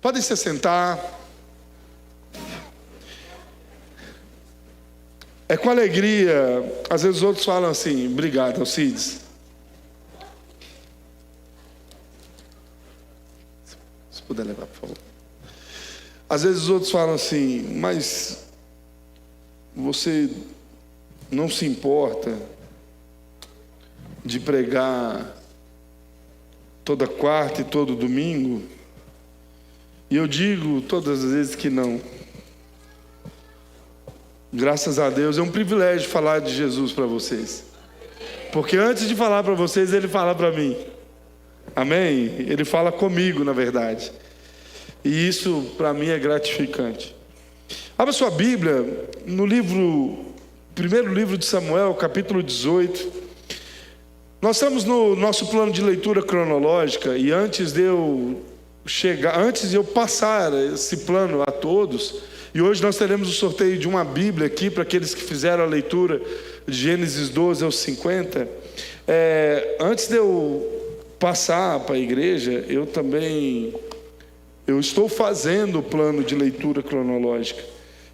Podem se sentar. É com alegria. Às vezes os outros falam assim: obrigado, Alcides. Se puder levar, por favor. Às vezes os outros falam assim: mas você não se importa de pregar toda quarta e todo domingo? E eu digo todas as vezes que não. Graças a Deus, é um privilégio falar de Jesus para vocês. Porque antes de falar para vocês, Ele fala para mim. Amém? Ele fala comigo, na verdade. E isso para mim é gratificante. Abra sua Bíblia no primeiro livro de Samuel, capítulo 18. Nós estamos no nosso plano de leitura cronológica, e antes de eu passar esse plano a todos, e hoje nós teremos o sorteio de uma Bíblia aqui para aqueles que fizeram a leitura de Gênesis 12 aos 50. Antes de eu passar para a igreja, eu estou fazendo o plano de leitura cronológica.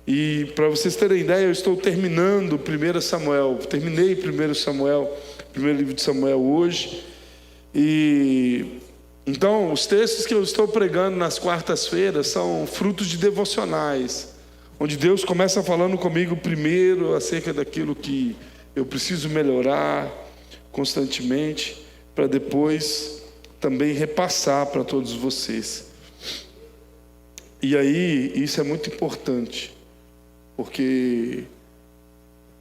E para vocês terem ideia, eu estou terminando 1 Samuel. Terminei 1 Samuel, primeiro livro de Samuel hoje. E então, os textos que eu estou pregando nas quartas-feiras são frutos de devocionais, onde Deus começa falando comigo primeiro acerca daquilo que eu preciso melhorar constantemente, para depois também repassar para todos vocês. E aí, isso é muito importante, porque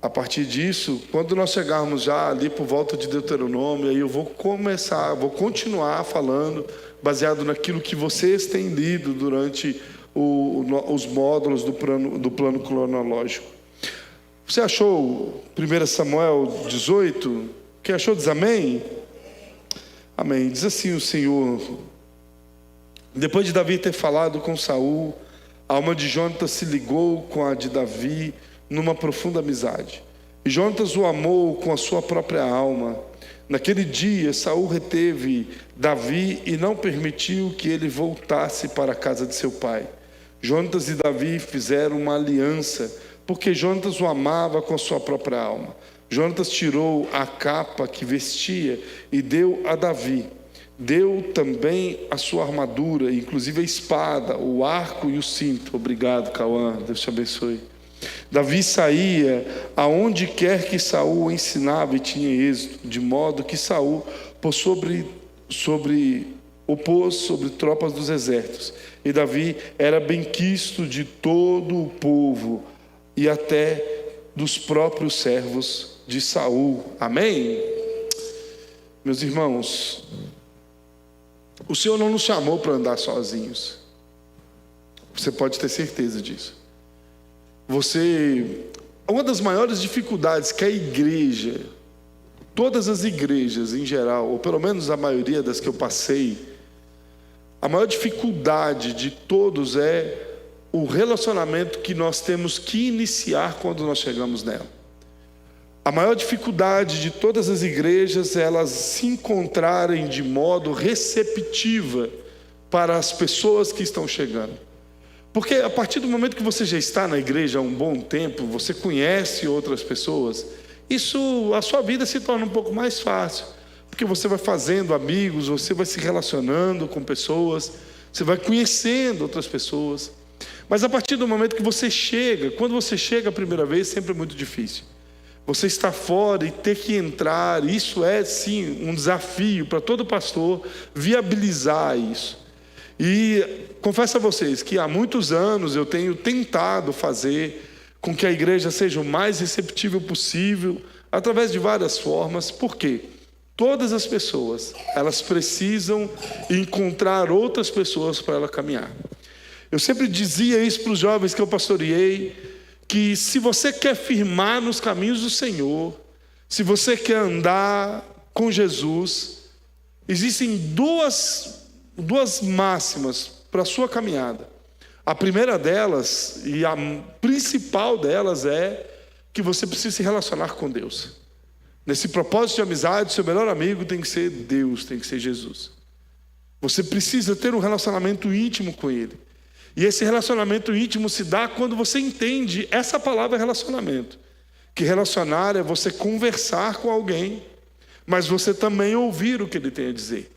a partir disso, quando nós chegarmos já ali por volta de Deuteronômio, aí eu vou continuar falando, baseado naquilo que vocês têm lido durante os módulos do plano cronológico. Você achou 1 Samuel 18? Quem achou diz amém? Amém. Diz assim o Senhor: depois de Davi ter falado com Saul, a alma de Jonatas se ligou com a de Davi numa profunda amizade. E Jonatas o amou com a sua própria alma. Naquele dia, Saul reteve Davi e não permitiu que ele voltasse para a casa de seu pai. Jonatas e Davi fizeram uma aliança, porque Jonatas o amava com a sua própria alma. Jonatas tirou a capa que vestia e deu a Davi. Deu também a sua armadura, inclusive a espada, o arco e o cinto. Obrigado, Cauã, Deus te abençoe. Davi saía aonde quer que Saul o ensinava e tinha êxito, de modo que Saul pôs sobre tropas dos exércitos. E Davi era benquisto de todo o povo e até dos próprios servos de Saul. Amém? Meus irmãos, o Senhor não nos chamou para andar sozinhos. Você pode ter certeza disso. Uma das maiores dificuldades que a igreja, todas as igrejas em geral, ou pelo menos a maioria das que eu passei, a maior dificuldade de todos é o relacionamento que nós temos que iniciar quando nós chegamos nela. A maior dificuldade de todas as igrejas é elas se encontrarem de modo receptiva para as pessoas que estão chegando. Porque a partir do momento que você já está na igreja há um bom tempo, você conhece outras pessoas, a sua vida se torna um pouco mais fácil. Porque você vai fazendo amigos, você vai se relacionando com pessoas, você vai conhecendo outras pessoas. Mas a partir do momento que você chega, quando você chega a primeira vez, sempre é muito difícil. Você está fora e ter que entrar, isso é sim um desafio para todo pastor, viabilizar isso. E confesso a vocês que há muitos anos eu tenho tentado fazer com que a igreja seja o mais receptível possível, através de várias formas. Por quê? Todas as pessoas, elas precisam encontrar outras pessoas para ela caminhar. Eu sempre dizia isso para os jovens que eu pastoreei, que se você quer firmar nos caminhos do Senhor, se você quer andar com Jesus, existem duas máximas para a sua caminhada. A primeira delas, e a principal delas, é que você precisa se relacionar com Deus. Nesse propósito de amizade, seu melhor amigo tem que ser Deus, tem que ser Jesus. Você precisa ter um relacionamento íntimo com Ele. E esse relacionamento íntimo se dá quando você entende essa palavra relacionamento. Que relacionar é você conversar com alguém, mas você também ouvir o que ele tem a dizer.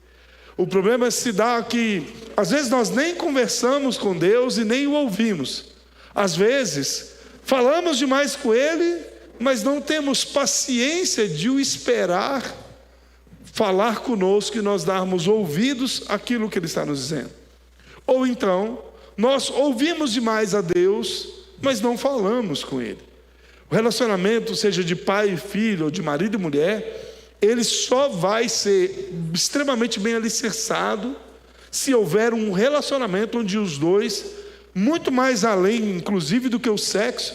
O problema se dá que, às vezes, nós nem conversamos com Deus e nem o ouvimos. Às vezes, falamos demais com Ele, mas não temos paciência de o esperar falar conosco e nós darmos ouvidos àquilo que Ele está nos dizendo. Ou então, nós ouvimos demais a Deus, mas não falamos com Ele. O relacionamento, seja de pai e filho, ou de marido e mulher, ele só vai ser extremamente bem alicerçado se houver um relacionamento onde os dois, muito mais além, inclusive, do que o sexo,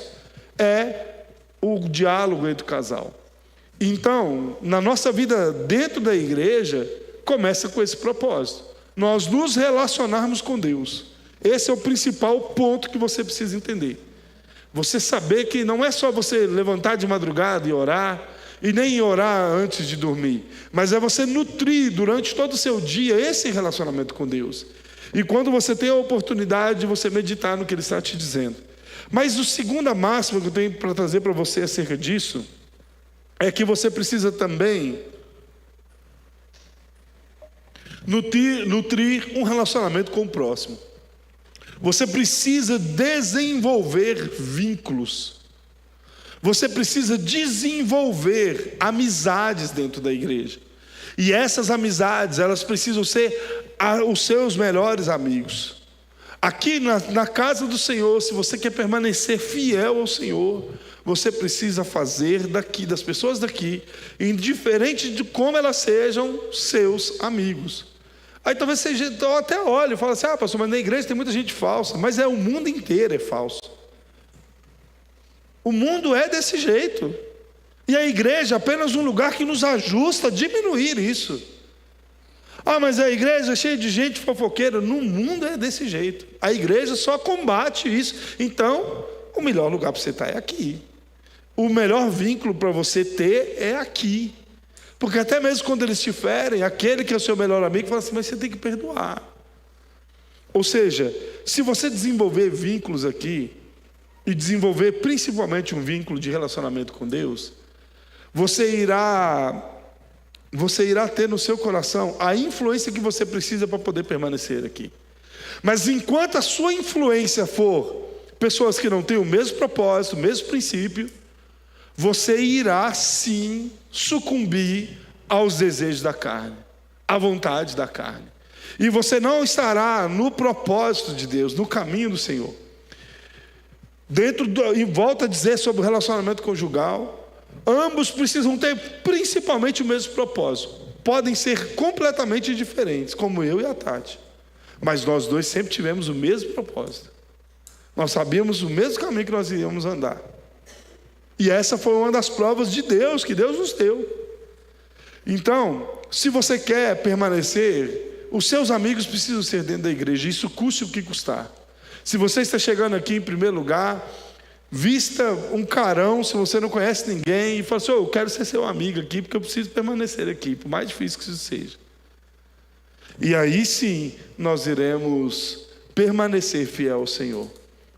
é o diálogo entre o casal. Então, na nossa vida dentro da igreja, começa com esse propósito. Nós nos relacionarmos com Deus. Esse é o principal ponto que você precisa entender. Você saber que não é só você levantar de madrugada e orar, e nem orar antes de dormir, mas é você nutrir durante todo o seu dia esse relacionamento com Deus. E quando você tem a oportunidade de você meditar no que Ele está te dizendo. Mas a segunda máxima que eu tenho para trazer para você acerca disso, é que você precisa também nutrir um relacionamento com o próximo. Você precisa desenvolver vínculos. Você precisa desenvolver amizades dentro da igreja. E essas amizades, elas precisam ser os seus melhores amigos. Aqui na casa do Senhor, se você quer permanecer fiel ao Senhor, você precisa fazer das pessoas daqui, indiferente de como elas sejam, seus amigos. Aí talvez você até olhe e fale assim: pastor, mas na igreja tem muita gente falsa. Mas o mundo inteiro é falso. O mundo é desse jeito. E a igreja é apenas um lugar que nos ajusta a diminuir isso. Mas a igreja é cheia de gente fofoqueira. No mundo é desse jeito. A igreja só combate isso. Então, o melhor lugar para você estar é aqui. O melhor vínculo para você ter é aqui. Porque até mesmo quando eles te ferem, aquele que é o seu melhor amigo fala assim: mas você tem que perdoar. Ou seja, se você desenvolver vínculos aqui, e desenvolver principalmente um vínculo de relacionamento com Deus, você irá ter no seu coração a influência que você precisa para poder permanecer aqui. Mas enquanto a sua influência for pessoas que não têm o mesmo propósito, o mesmo princípio, você irá sim sucumbir aos desejos da carne, à vontade da carne. E você não estará no propósito de Deus, no caminho do Senhor. E volta a dizer sobre o relacionamento conjugal, ambos precisam ter principalmente o mesmo propósito. Podem ser completamente diferentes, como eu e a Tati, mas nós dois sempre tivemos o mesmo propósito. Nós sabíamos o mesmo caminho que nós iríamos andar. E essa foi uma das provas de Deus, que Deus nos deu. Então, se você quer permanecer, os seus amigos precisam ser dentro da igreja, isso custe o que custar. Se você está chegando aqui em primeiro lugar, vista um carão, se você não conhece ninguém, e fala assim: eu quero ser seu amigo aqui, porque eu preciso permanecer aqui, por mais difícil que isso seja. E aí sim, nós iremos permanecer fiel ao Senhor,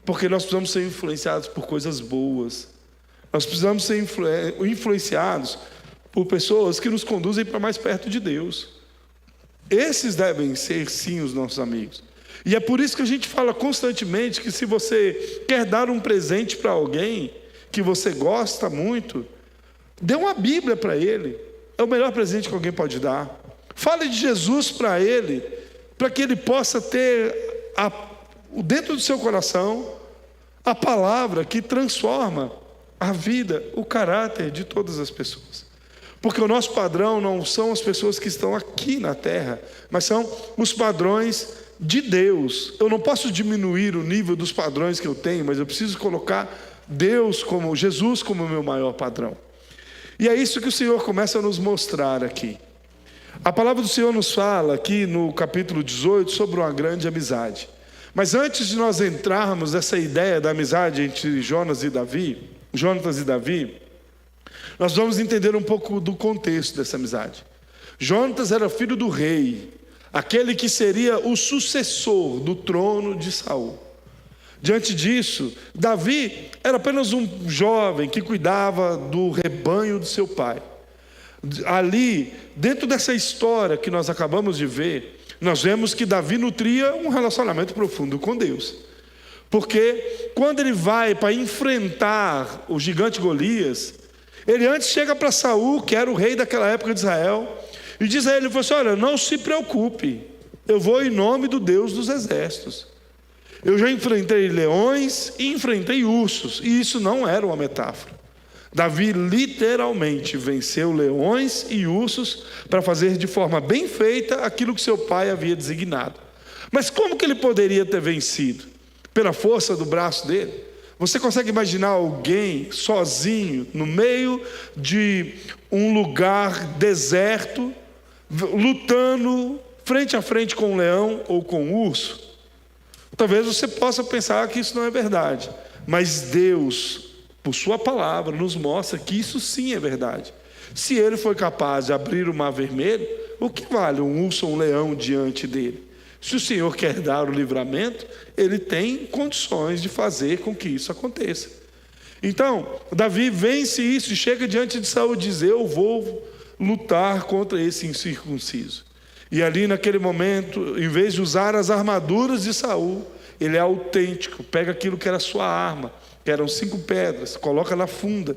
porque nós precisamos ser influenciados por coisas boas. Nós precisamos ser influenciados por pessoas que nos conduzem para mais perto de Deus. Esses devem ser sim os nossos amigos. E é por isso que a gente fala constantemente que se você quer dar um presente para alguém que você gosta muito, dê uma Bíblia para ele. É o melhor presente que alguém pode dar. Fale de Jesus para ele, para que ele possa ter dentro do seu coração a palavra que transforma a vida, o caráter de todas as pessoas. Porque o nosso padrão não são as pessoas que estão aqui na terra, mas são os padrões de Deus. Eu não posso diminuir o nível dos padrões que eu tenho, mas eu preciso colocar Jesus como meu maior padrão. E é isso que o Senhor começa a nos mostrar aqui. A palavra do Senhor nos fala aqui no capítulo 18 sobre uma grande amizade. Mas antes de nós entrarmos nessa ideia da amizade entre Jonatas e Davi, nós vamos entender um pouco do contexto dessa amizade. Jonatas era filho do rei. aquele que seria o sucessor do trono de Saul. Diante disso, Davi era apenas um jovem que cuidava do rebanho do seu pai. Ali, dentro dessa história que nós acabamos de ver, nós vemos que Davi nutria um relacionamento profundo com Deus. Porque quando ele vai para enfrentar o gigante Golias, ele antes chega para Saul, que era o rei daquela época de Israel, e diz a ele, assim, olha, não se preocupe, eu vou em nome do Deus dos exércitos. Eu já enfrentei leões e enfrentei ursos, e isso não era uma metáfora. Davi literalmente venceu leões e ursos para fazer de forma bem feita aquilo que seu pai havia designado. Mas como que ele poderia ter vencido? Pela força do braço dele? Você consegue imaginar alguém sozinho no meio de um lugar deserto, lutando frente a frente com um leão ou com um urso? Talvez você possa pensar que isso não é verdade, mas Deus, por sua palavra, nos mostra que isso sim é verdade. Se ele foi capaz de abrir o mar vermelho, o que vale um urso ou um leão diante dele? Se o Senhor quer dar o livramento, ele tem condições de fazer com que isso aconteça. Então, Davi vence isso e chega diante de Saul e diz, eu vou lutar contra esse incircunciso. E ali naquele momento, em vez de usar as armaduras de Saul, ele é autêntico, pega aquilo que era sua arma, que eram 5 pedras, coloca na funda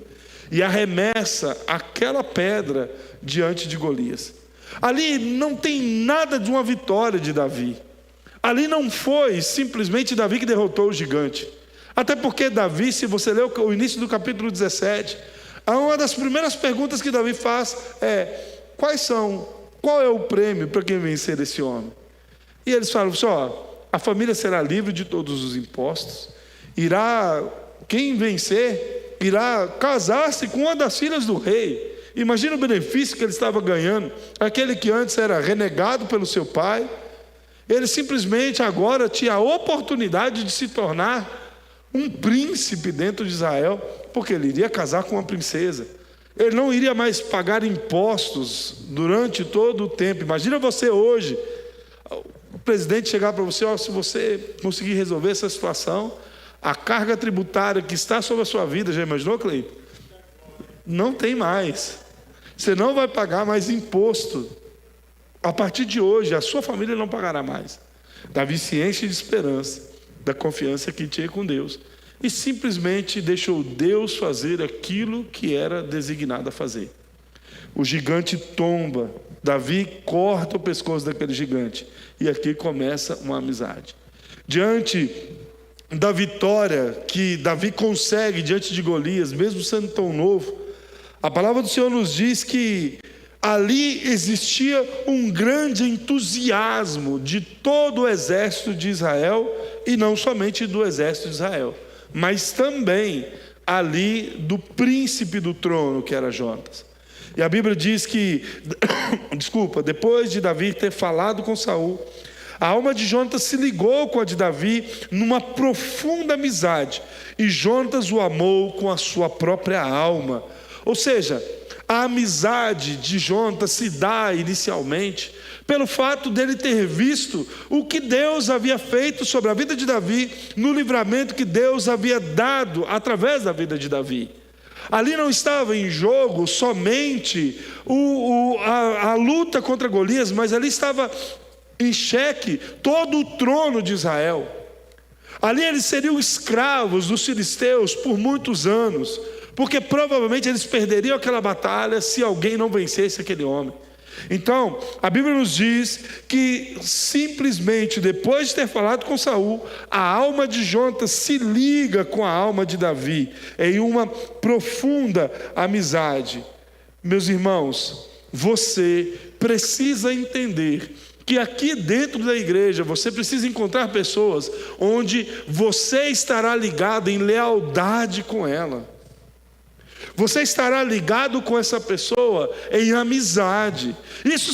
e arremessa aquela pedra diante de Golias. Ali não tem nada de uma vitória de Davi. Ali não foi simplesmente Davi que derrotou o gigante. Até porque Davi, se você ler o início do capítulo 17, uma das primeiras perguntas que Davi faz é, qual é o prêmio para quem vencer esse homem? E eles falam assim, a família será livre de todos os impostos, quem vencer, irá casar-se com uma das filhas do rei. Imagina o benefício que ele estava ganhando, aquele que antes era renegado pelo seu pai, ele simplesmente agora tinha a oportunidade de se tornar um príncipe dentro de Israel, porque ele iria casar com uma princesa. Ele não iria mais pagar impostos durante todo o tempo. Imagina você hoje, o presidente chegar para você, se você conseguir resolver essa situação, a carga tributária que está sobre a sua vida, já imaginou, Cleiton? Não tem mais. Você não vai pagar mais imposto. A partir de hoje, a sua família não pagará mais. Davi se enche de esperança, da confiança que tinha com Deus, e simplesmente deixou Deus fazer aquilo que era designado a fazer. O gigante tomba, Davi corta o pescoço daquele gigante, e aqui começa uma amizade. Diante da vitória que Davi consegue diante de Golias, mesmo sendo tão novo, a palavra do Senhor nos diz que ali existia um grande entusiasmo de todo o exército de Israel, e não somente do exército de Israel, mas também ali do príncipe do trono, que era Jonatas. E a Bíblia diz que, depois de Davi ter falado com Saul, a alma de Jonatas se ligou com a de Davi numa profunda amizade, e Jonatas o amou com a sua própria alma. Ou seja, a amizade de Jonatas se dá inicialmente pelo fato dele ter visto o que Deus havia feito sobre a vida de Davi, no livramento que Deus havia dado através da vida de Davi. Ali não estava em jogo somente a luta contra Golias, mas ali estava em xeque todo o trono de Israel. Ali eles seriam escravos dos filisteus por muitos anos, porque provavelmente eles perderiam aquela batalha se alguém não vencesse aquele homem. Então, a Bíblia nos diz que simplesmente depois de ter falado com Saul, a alma de Jonatas se liga com a alma de Davi em uma profunda amizade. Meus irmãos, você precisa entender que aqui dentro da igreja você precisa encontrar pessoas onde você estará ligado em lealdade com ela. Você estará ligado com essa pessoa em amizade. Isso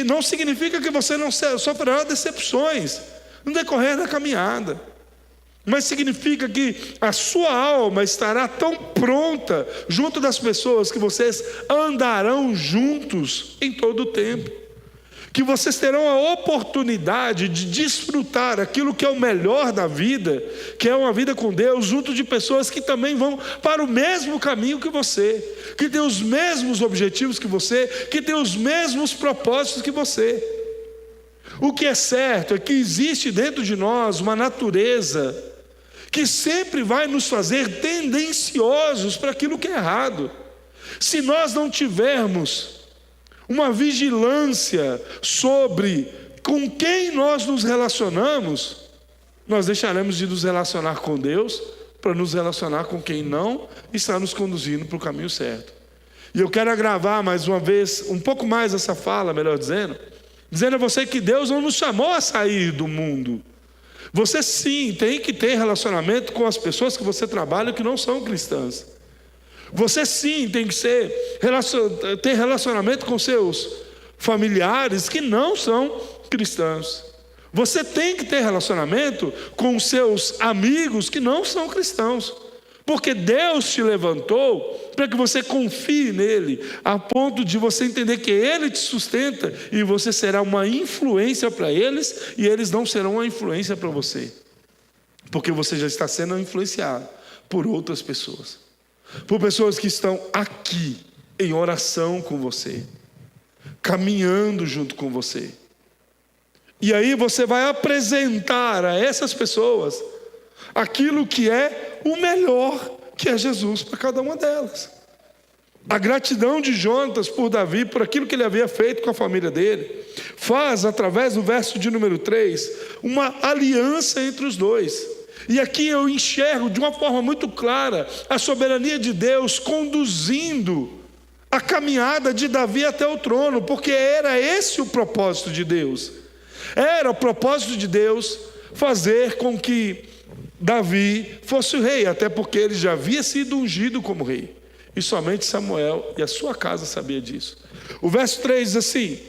não significa que você não sofrerá decepções no decorrer da caminhada, mas significa que a sua alma estará tão pronta junto das pessoas que vocês andarão juntos em todo o tempo. que vocês terão a oportunidade de desfrutar aquilo que é o melhor da vida, que é uma vida com Deus, junto de pessoas que também vão para o mesmo caminho que você, que têm os mesmos objetivos que você, que têm os mesmos propósitos que você. O que é certo é que existe dentro de nós uma natureza que sempre vai nos fazer tendenciosos para aquilo que é errado. Se nós não tivermos uma vigilância sobre com quem nós nos relacionamos, nós deixaremos de nos relacionar com Deus para nos relacionar com quem não está nos conduzindo para o caminho certo. E eu quero agravar mais uma vez, um pouco mais essa fala, melhor dizendo a você que Deus não nos chamou a sair do mundo. Você sim tem que ter relacionamento com as pessoas que você trabalha que não são cristãs. Você sim tem que ter relacionamento com seus familiares que não são cristãos. Você tem que ter relacionamento com seus amigos que não são cristãos. Porque Deus te levantou para que você confie nele, a ponto de você entender que ele te sustenta e você será uma influência para eles e eles não serão uma influência para você. Porque você já está sendo influenciado por outras pessoas. Por pessoas que estão aqui em oração com você, caminhando junto com você. E aí você vai apresentar a essas pessoas aquilo que é o melhor, que é Jesus para cada uma delas. A gratidão de Jonatas por Davi, por aquilo que ele havia feito com a família dele, faz, através do verso de número 3, uma aliança entre os dois. E aqui eu enxergo de uma forma muito clara a soberania de Deus conduzindo a caminhada de Davi até o trono, porque era esse o propósito de Deus. Era o propósito de Deus fazer com que Davi fosse o rei, até porque ele já havia sido ungido como rei. E somente Samuel e a sua casa sabia disso. O verso 3 diz assim: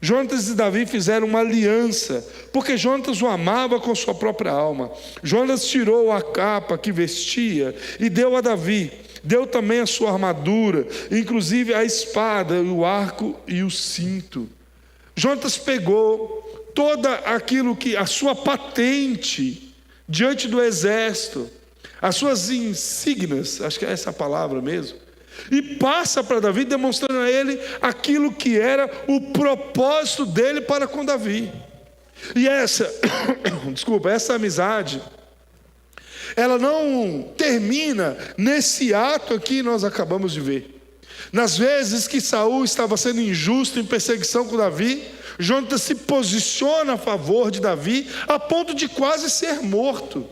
Jonatas e Davi fizeram uma aliança, porque Jonatas o amava com sua própria alma. Jonatas tirou a capa que vestia e deu a Davi. Deu também a sua armadura, inclusive a espada, o arco e o cinto. Jonatas pegou toda aquilo que, a sua patente diante do exército, as suas insígnias, acho que é essa a palavra mesmo, e passa para Davi, demonstrando a ele aquilo que era o propósito dele para com Davi. E essa amizade, ela não termina nesse ato aqui que nós acabamos de ver. Nas vezes que Saul estava sendo injusto em perseguição com Davi, Jonatas se posiciona a favor de Davi a ponto de quase ser morto.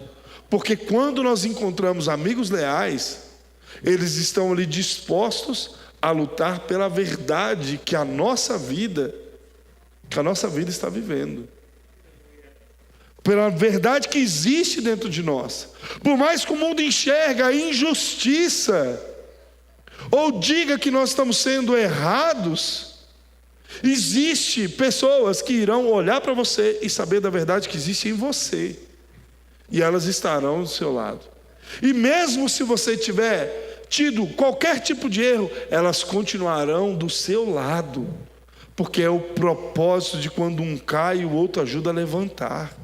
Porque quando nós encontramos amigos leais, eles estão ali dispostos a lutar pela verdade que a nossa vida está vivendo. Pela verdade que existe dentro de nós. Por mais que o mundo enxergue a injustiça, ou diga que nós estamos sendo errados, existe pessoas que irão olhar para você e saber da verdade que existe em você. E elas estarão do seu lado. E mesmo se você tiver tido qualquer tipo de erro, elas continuarão do seu lado. Porque é o propósito de quando um cai, o outro ajuda a levantar.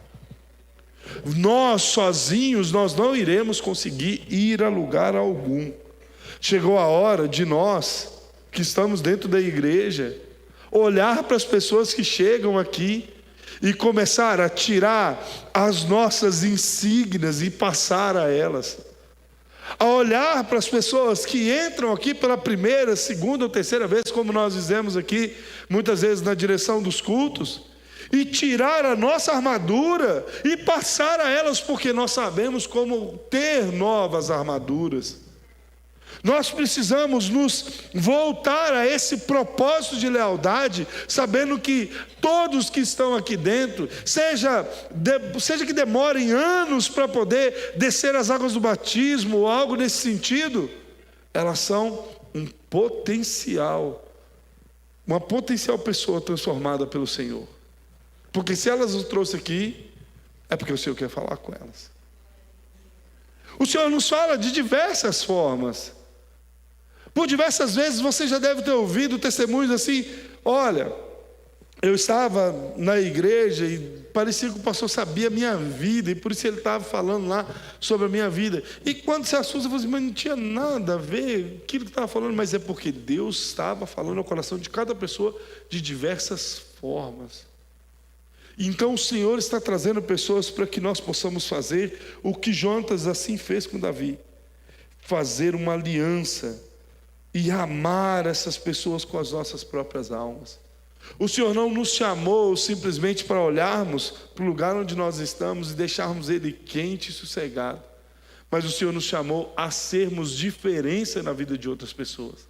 Nós sozinhos, nós não iremos conseguir ir a lugar algum. Chegou a hora de nós, que estamos dentro da igreja, olhar para as pessoas que chegam aqui e começar a tirar as nossas insígnias e passar a elas. A olhar para as pessoas que entram aqui pela primeira, segunda ou terceira vez, como nós dizemos aqui, muitas vezes na direção dos cultos, e tirar a nossa armadura e passar a elas, porque nós sabemos como ter novas armaduras. Nós precisamos nos voltar a esse propósito de lealdade, sabendo que todos que estão aqui dentro, seja que demorem anos para poder descer as águas do batismo ou algo nesse sentido, elas são uma potencial pessoa transformada pelo Senhor. Porque se elas o trouxe aqui, é porque o Senhor quer falar com elas. O Senhor nos fala de diversas formas. Por diversas vezes você já deve ter ouvido testemunhos assim: olha, eu estava na igreja e parecia que o pastor sabia a minha vida, e por isso ele estava falando lá sobre a minha vida. E quando se assusta, você, mas não tinha nada a ver aquilo que estava falando, mas é porque Deus estava falando ao coração de cada pessoa de diversas formas. Então o Senhor está trazendo pessoas para que nós possamos fazer o que Jonatas assim fez com Davi: fazer uma aliança e amar essas pessoas com as nossas próprias almas. O Senhor não nos chamou simplesmente para olharmos para o lugar onde nós estamos e deixarmos ele quente e sossegado, mas o Senhor nos chamou a sermos diferença na vida de outras pessoas.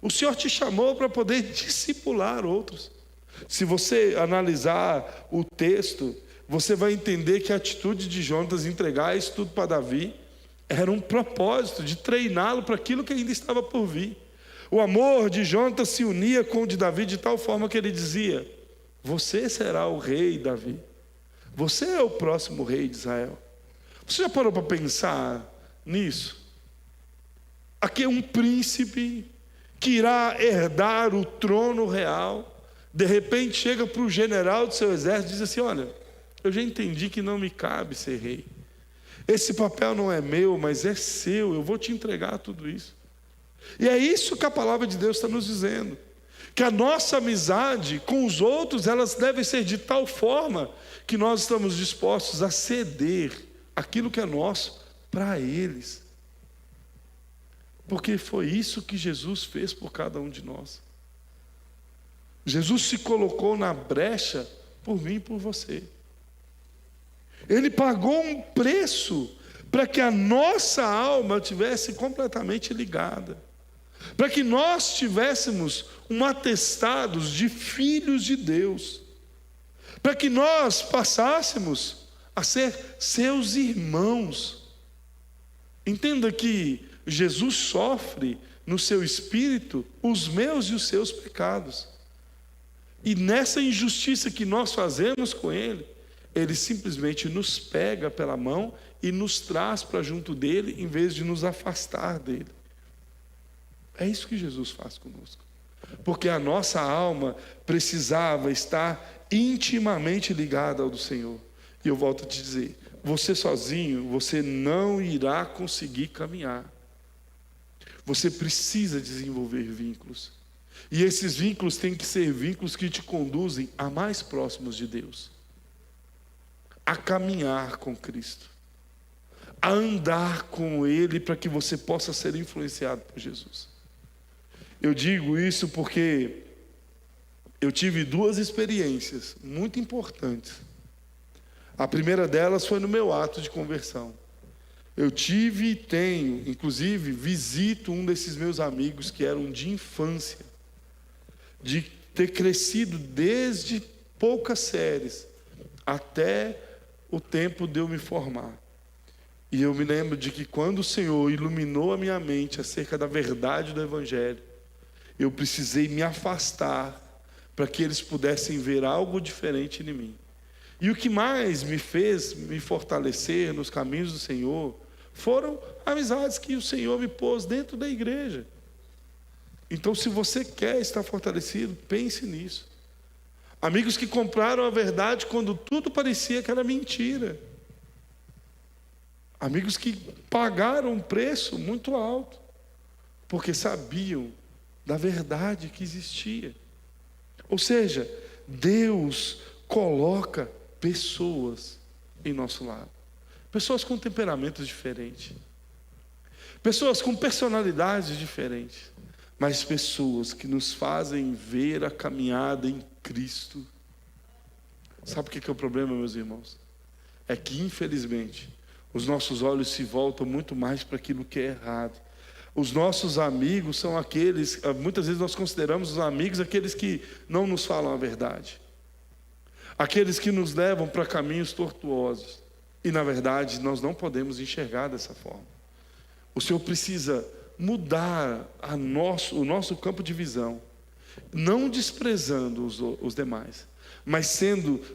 O Senhor te chamou para poder discipular outros. Se você analisar o texto, você vai entender que a atitude de Jonatas entregar isso tudo para Davi era um propósito de treiná-lo para aquilo que ainda estava por vir. O amor de Jonatas se unia com o de Davi de tal forma que ele dizia: você será o rei, Davi. Você é o próximo rei de Israel. Você já parou para pensar nisso? Aqui é um príncipe que irá herdar o trono real. De repente chega para o general do seu exército e diz assim: olha, eu já entendi que não me cabe ser rei. Esse papel não é meu, mas é seu. Eu vou te entregar tudo isso. E é isso que a palavra de Deus está nos dizendo, que a nossa amizade com os outros, elas devem ser de tal forma que nós estamos dispostos a ceder aquilo que é nosso para eles, porque foi isso que Jesus fez por cada um de nós. Jesus se colocou na brecha por mim e por você. Ele pagou um preço para que a nossa alma tivesse completamente ligada, para que nós tivéssemos um atestado de filhos de Deus, para que nós passássemos a ser seus irmãos. Entenda que Jesus sofre no seu espírito os meus e os seus pecados, e nessa injustiça que nós fazemos com Ele, Ele simplesmente nos pega pela mão e nos traz para junto dele, em vez de nos afastar dele. É isso que Jesus faz conosco, porque a nossa alma precisava estar intimamente ligada ao do Senhor. E eu volto a te dizer, você sozinho, você não irá conseguir caminhar. Você precisa desenvolver vínculos, e esses vínculos têm que ser vínculos que te conduzem a mais próximos de Deus, a caminhar com Cristo, a andar com Ele, para que você possa ser influenciado por Jesus. Eu digo isso porque eu tive duas experiências muito importantes. A primeira delas foi no meu ato de conversão. Eu tive e tenho, inclusive, visito um desses meus amigos que eram de infância, de ter crescido desde poucas séries até o tempo de eu me formar. E eu me lembro de que quando o Senhor iluminou a minha mente acerca da verdade do Evangelho, eu precisei me afastar para que eles pudessem ver algo diferente em mim. E o que mais me fez me fortalecer nos caminhos do Senhor foram amizades que o Senhor me pôs dentro da igreja. Então, se você quer estar fortalecido, pense nisso. Amigos que compraram a verdade quando tudo parecia que era mentira. Amigos que pagaram um preço muito alto, porque sabiam da verdade que existia. Ou seja, Deus coloca pessoas em nosso lado, pessoas com temperamentos diferentes, pessoas com personalidades diferentes, mas pessoas que nos fazem ver a caminhada em Cristo. Sabe o que é o problema, meus irmãos? É que, infelizmente, os nossos olhos se voltam muito mais para aquilo que é errado. Os nossos amigos são aqueles, muitas vezes nós consideramos os amigos aqueles que não nos falam a verdade, aqueles que nos levam para caminhos tortuosos, e na verdade nós não podemos enxergar dessa forma. O Senhor precisa mudar o nosso campo de visão, não desprezando os demais, mas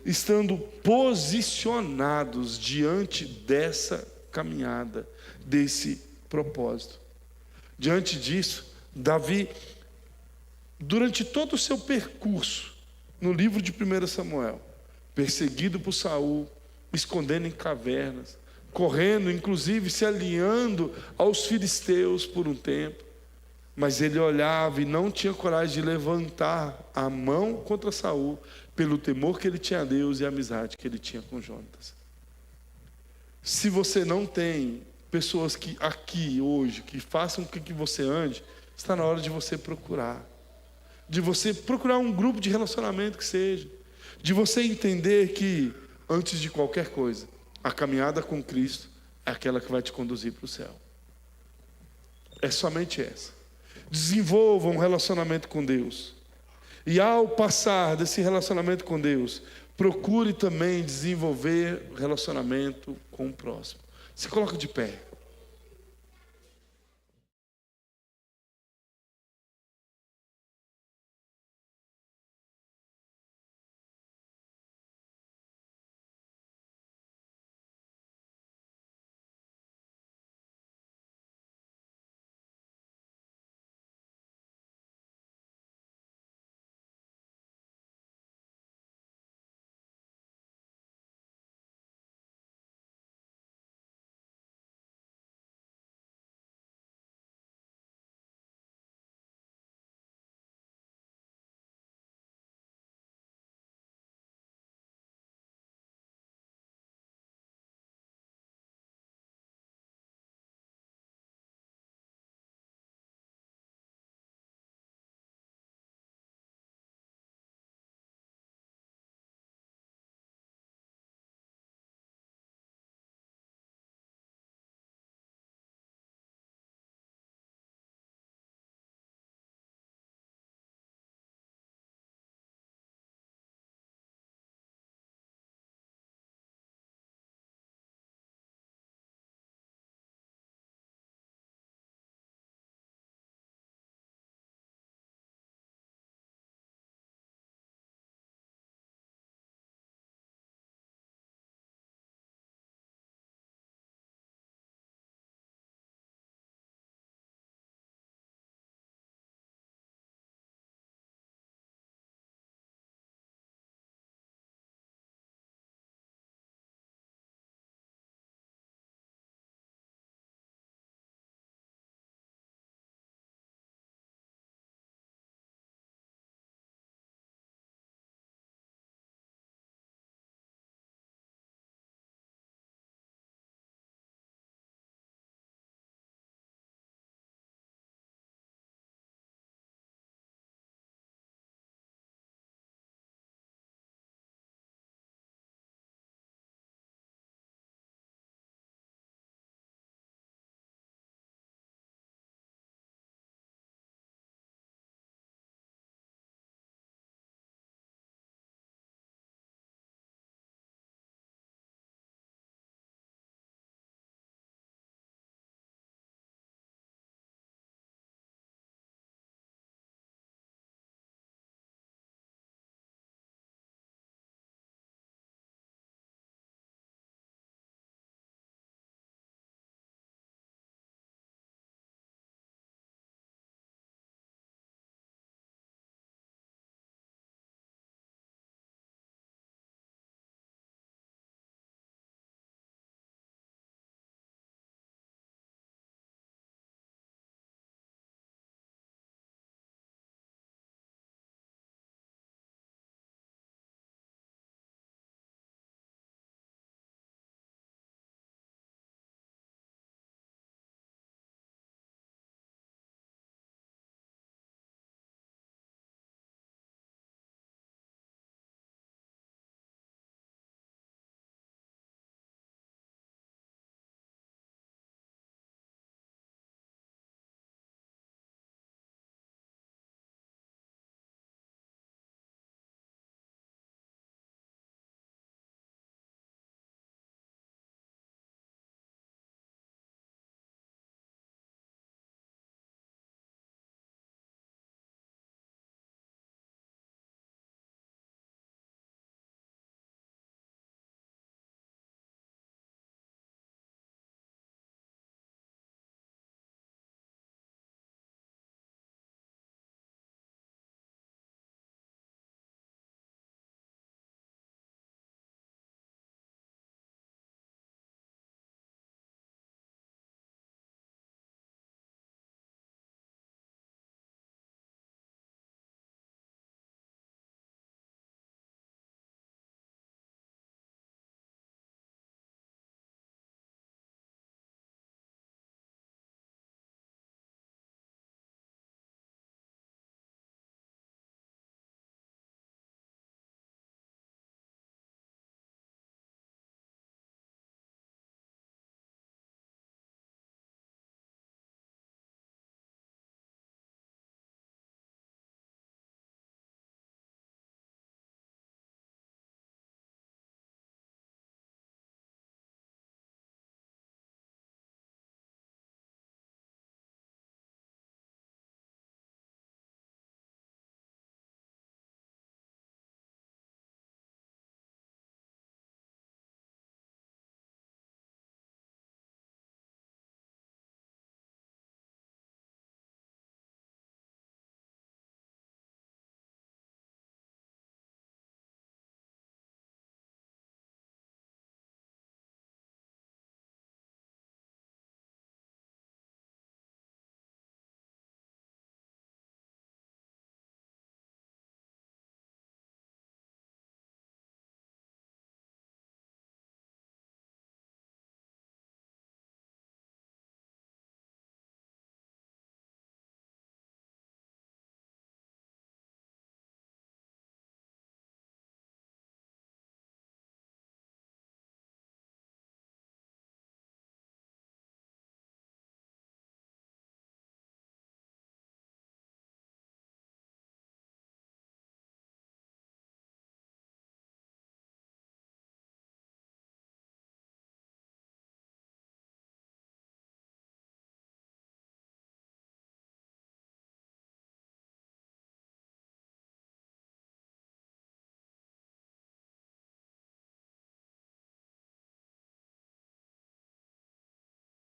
estando posicionados diante dessa caminhada, desse propósito. Diante disso, Davi, durante todo o seu percurso, no livro de 1 Samuel, perseguido por Saul, escondendo em cavernas, correndo, inclusive se alinhando aos filisteus por um tempo, mas ele olhava e não tinha coragem de levantar a mão contra Saul, pelo temor que ele tinha a Deus e a amizade que ele tinha com Jonatas. Se você não tem pessoas que aqui hoje que façam com que você ande, está na hora de você procurar um grupo de relacionamento que seja, de você entender que antes de qualquer coisa, a caminhada com Cristo é aquela que vai te conduzir para o céu. É somente essa. Desenvolva um relacionamento com Deus, e ao passar desse relacionamento com Deus, procure também desenvolver relacionamento com o próximo. Se coloca de pé.